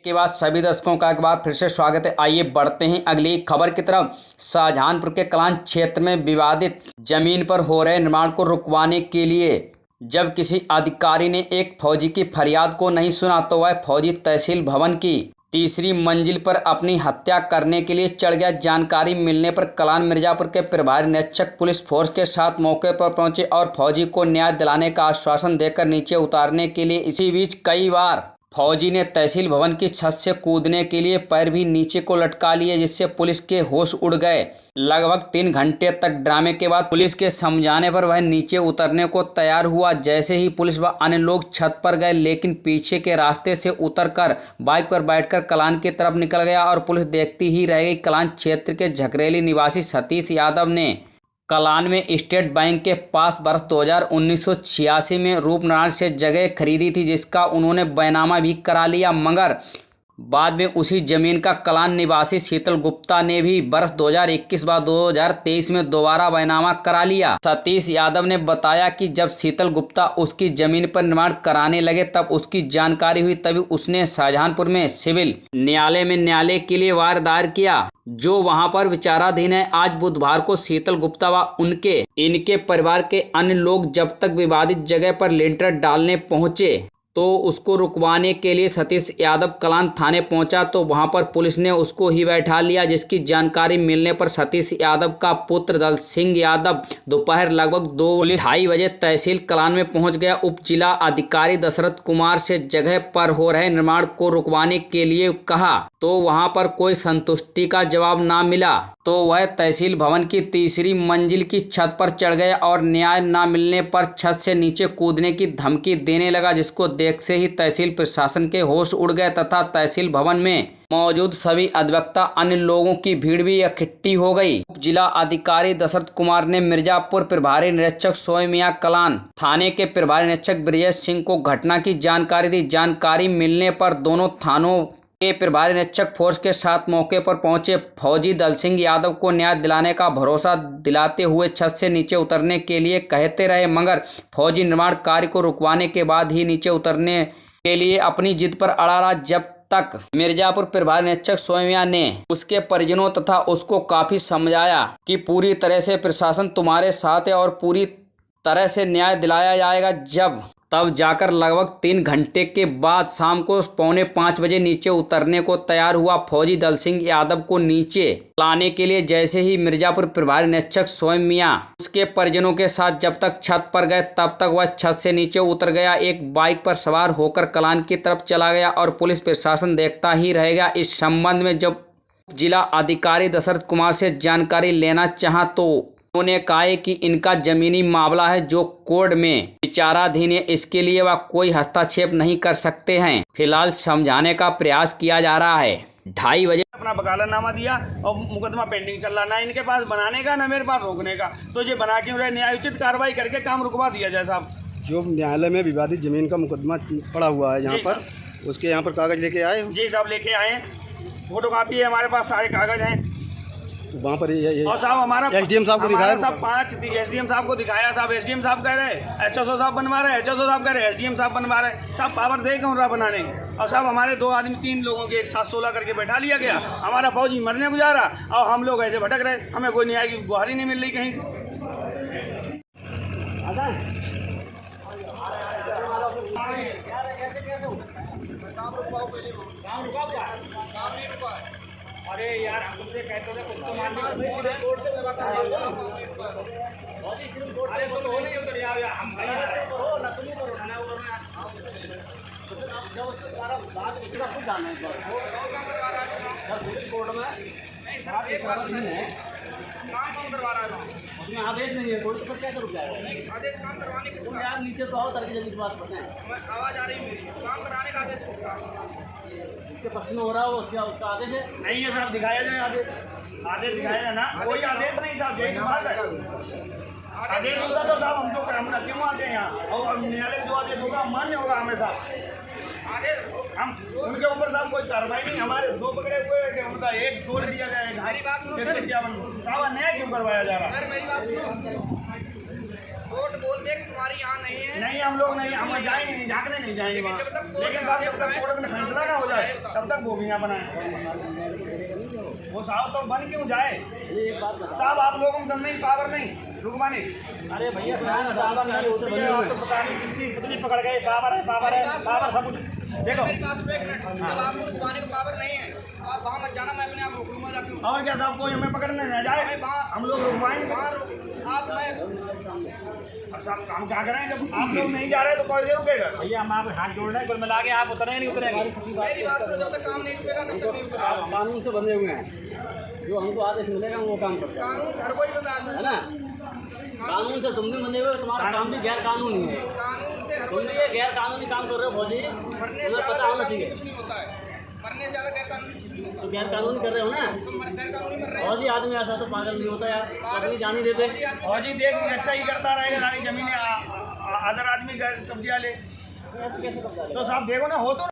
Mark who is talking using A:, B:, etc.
A: के बाद सभी दर्शकों का एक बार फिर से स्वागत है। आइए बढ़ते हैं अगली खबर की तरफ। शाहजहांपुर के कलान क्षेत्र में विवादित जमीन पर हो रहे निर्माण को रुकवाने के लिए जब किसी अधिकारी ने एक फौजी की फरियाद को नहीं सुना तो वह फौजी तहसील भवन की तीसरी मंजिल पर अपनी हत्या करने के लिए चढ़ गया। जानकारी मिलने पर कलान मिर्जापुर के प्रभारी निरीक्षक पुलिस फोर्स के साथ मौके पर पहुंचे और फौजी को न्याय दिलाने का आश्वासन देकर नीचे उतारने के लिए इसी बीच कई बार फौजी ने तहसील भवन की छत से कूदने के लिए पैर भी नीचे को लटका लिए, जिससे पुलिस के होश उड़ गए। लगभग 3 घंटे तक ड्रामे के बाद पुलिस के समझाने पर वह नीचे उतरने को तैयार हुआ। जैसे ही पुलिस व अन्य लोग छत पर गए, लेकिन पीछे के रास्ते से उतरकर बाइक पर बैठकर कलान की तरफ निकल गया और पुलिस देखती ही रह गई। कलान क्षेत्र के झकरेली निवासी सतीश यादव ने कलान में स्टेट बैंक के पास वर्ष 1986 में रूपनारायण से जगह खरीदी थी, जिसका उन्होंने बैनामा भी करा लिया, मगर बाद में उसी जमीन का कलान निवासी शीतल गुप्ता ने भी वर्ष 2021 व 2023 में दोबारा बैनामा करा लिया। सतीश यादव ने बताया कि जब शीतल गुप्ता उसकी जमीन पर निर्माण कराने लगे तब उसकी जानकारी हुई, तभी उसने शाहजहांपुर में सिविल न्यायालय में न्यायालय के लिए वार दायर किया, जो वहां पर विचाराधीन है। आज बुधवार को शीतल गुप्ता व इनके परिवार के अन्य लोग जब तक विवादित जगह पर लेंटर डालने पहुंचे तो उसको रुकवाने के लिए सतीश यादव कलान थाने पहुंचा तो वहां पर पुलिस ने उसको ही बैठा लिया, जिसकी जानकारी मिलने पर सतीश यादव का पुत्र दल सिंह यादव दोपहर लगभग 2:30 बजे तहसील कलान में पहुंच गया। उप जिला अधिकारी दशरथ कुमार से जगह पर हो रहे निर्माण को रुकवाने के लिए कहा तो वहां पर कोई संतुष्टि का जवाब ना मिला, तो वह तहसील भवन की तीसरी मंजिल की छत पर चढ़ गया और न्याय न मिलने पर छत से नीचे कूदने की धमकी देने लगा, जिसको देखते ही तहसील प्रशासन के होश उड़ गए तथा तहसील भवन में मौजूद सभी अधिवक्ता अन्य लोगों की भीड़ भी इकट्ठी हो गई। उप जिला अधिकारी दशरथ कुमार ने मिर्जापुर प्रभारी निरीक्षक सोयमिया कलान थाने के प्रभारी निरीक्षक ब्रजेश सिंह को घटना की जानकारी दी। जानकारी मिलने पर दोनों थानों के प्रभारी निरीक्षक फोर्स के साथ मौके पर पहुंचे। फौजी दल सिंह यादव को न्याय दिलाने का भरोसा दिलाते हुए छत से नीचे उतरने के लिए कहते रहे, मगर फौजी निर्माण कार्य को रुकवाने के बाद ही नीचे उतरने के लिए अपनी जिद पर अड़ा रहा। जब तक मिर्जापुर प्रभारी निरीक्षक सोयमिया ने उसके परिजनों तथा उसको काफी समझाया कि पूरी तरह से प्रशासन तुम्हारे साथ है और पूरी तरह से न्याय दिलाया जाएगा, तब जाकर लगभग 3 घंटे के बाद शाम को 4:45 बजे नीचे उतरने को तैयार हुआ। फौजी दल सिंह यादव को नीचे लाने के लिए जैसे ही मिर्जापुर प्रभारी निरीक्षक सोयमिया उसके परिजनों के साथ जब तक छत पर गए तब तक वह छत से नीचे उतर गया, एक बाइक पर सवार होकर कलान की तरफ चला गया और पुलिस प्रशासन देखता ही रहेगा। इस संबंध में जब जिला अधिकारी दशरथ कुमार से जानकारी लेना चाहा तो उन्होंने कहा कि इनका जमीनी मामला है जो कोर्ट में विचाराधीन है, इसके लिए वह कोई हस्तक्षेप नहीं कर सकते हैं। फिलहाल समझाने का प्रयास किया जा रहा है। 2:30 बजे
B: अपना वकालतनामा दिया और मुकदमा पेंडिंग चल रहा, ना इनके पास बनाने का ना मेरे पास रोकने का, तो ये बना क्यों रहे? न्यायोचित कार्रवाई करके काम रुकवा दिया जाए साहब।
C: जो न्यायालय में विवादित जमीन का मुकदमा पड़ा हुआ है यहाँ पर, उसके यहाँ पर कागज लेके आए?
B: जी साहब लेके आए हैं, फोटोकॉपी है हमारे पास, सारे कागज हैं।
C: तो वहाँ पर
B: और साहब हमारा
C: एसडीएम साहब को दिखाया,
B: साहब 5 एसडीएम साहब को दिखाया। साहब एसडीएम साहब कह रहे एचओ साहब बनवा रहे, एचओ साहब कह रहे एसडीएम साहब बनवा रहे, सब पावर दे क्यों रहा बनाने। और साहब हमारे 2 आदमी 3 लोगों के एक साथ 16 करके बैठा लिया गया, हमारा फौजी मरने गुजारा और हम लोग ऐसे भटक रहे, हमें कोई न्याय की गुहारी नहीं मिल रही कहीं से। अरे यार हम तुमसे कहते थे कुछ तो मानने कोर्ट से तो हो नहीं उतर यार, हम हो ना तुम करो ना वो जब उसके सारा बात इतना कुछ जाना है सर सिविल कोर्ट में सारा नहीं है, काम कौन करवा रहा है? उसमें आदेश नहीं है कोई, तो फिर कैसे रुक जाएगा? आदेश काम करवाने के तुम यार नीचे तो आओ तरह की बात पता है, आवाज़ आ रही है, काम कराने का आदेश किसका? इसके पक्ष में हो रहा हो उसका आदेश है नहीं है साहब, दिखाया जाए आदेश दिखाया जाए ना, कोई आदेश नहीं साहब, यही बात है। आदेश होगा तो साहब हम तो क्यों आते हैं यहाँ, और न्यायालय जो आदेश होगा मान्य होगा हमेशा। हम उनके ऊपर साहब कोई कार्रवाई नहीं, हमारे 2 पकड़े हुए हैं, उनका 1 छोड़ दिया गया है। साहब न्याय क्यों करवाया जा रहा है? कोर्ट बोल दे कि तुम्हारी यहाँ नहीं है।
D: नहीं हम लोग नहीं, हम जाएंगे नहीं, झाँकने नहीं जाएंगे वहाँ। लेकिन साहब जब तक कोर्ट में फैसला ना हो जाए तब तक वो भी यहाँ बनाए। वो साहब तो बन क्यों जाए साहब? आप लोगों में दम नहीं, पावर नहीं, रुकवानी।
B: अरे भैया पावर नहीं होती है, आप तो पता नहीं कितनी पुतली पकड़ गए। पावर है, पावर है, पावर सब कुछ। देखो मेरे पास एक मिनट, जब आपको रुकवाने का पावर नहीं है आप वहाँ मत जाना, मैं अपने आप रोक लूँगा जाके।
D: और क्या साहब, कोई हमें पकड़ने न जाए, हम लोग रुकवाएंगे।
B: आप मैं
D: अब साहब हम क्या करें, जब आप लोग नहीं जा रहे तो कौन से रुकेगा?
B: भैया हम आपको हाथ जोड़ रहे हैं, कुल मिला के आप उतरे नहीं उतरेंगे। मेरी बात सुनो, जब तक काम नहीं रुकेगा तब तक नहीं रुकेगा।
E: कानून से बंधे हुए हैं, जो हमको आदेश मिलेगा वो काम करते हैं,
B: कानून हर कोई बता
E: है ना। कानून से तुम भी बंधे हुए, तुम्हारा काम भी गैर कानूनी है।
B: कानून से
E: तुम भी ये गैर कानूनी काम कर रहे हो फौजी, तुम्हें पता होना चाहिए।
B: कुछ नहीं होता है, मरने से ज्यादा गैर कानूनी कुछ नहीं होता।
E: तो गैर कानूनी कर रहे हो ना,
B: तुम गैर कानूनी मर रहे हो।
E: फौजी आदमी ऐसा तो पागल नहीं होता यार, अपनी जान ही देते।
D: और जी देख अच्छा ही करता रहेगा, सारी जमीनें अदर आदमी कब्जा ले
E: ऐसे कैसे कब्जा
D: तो साहब देखो ना, हो तो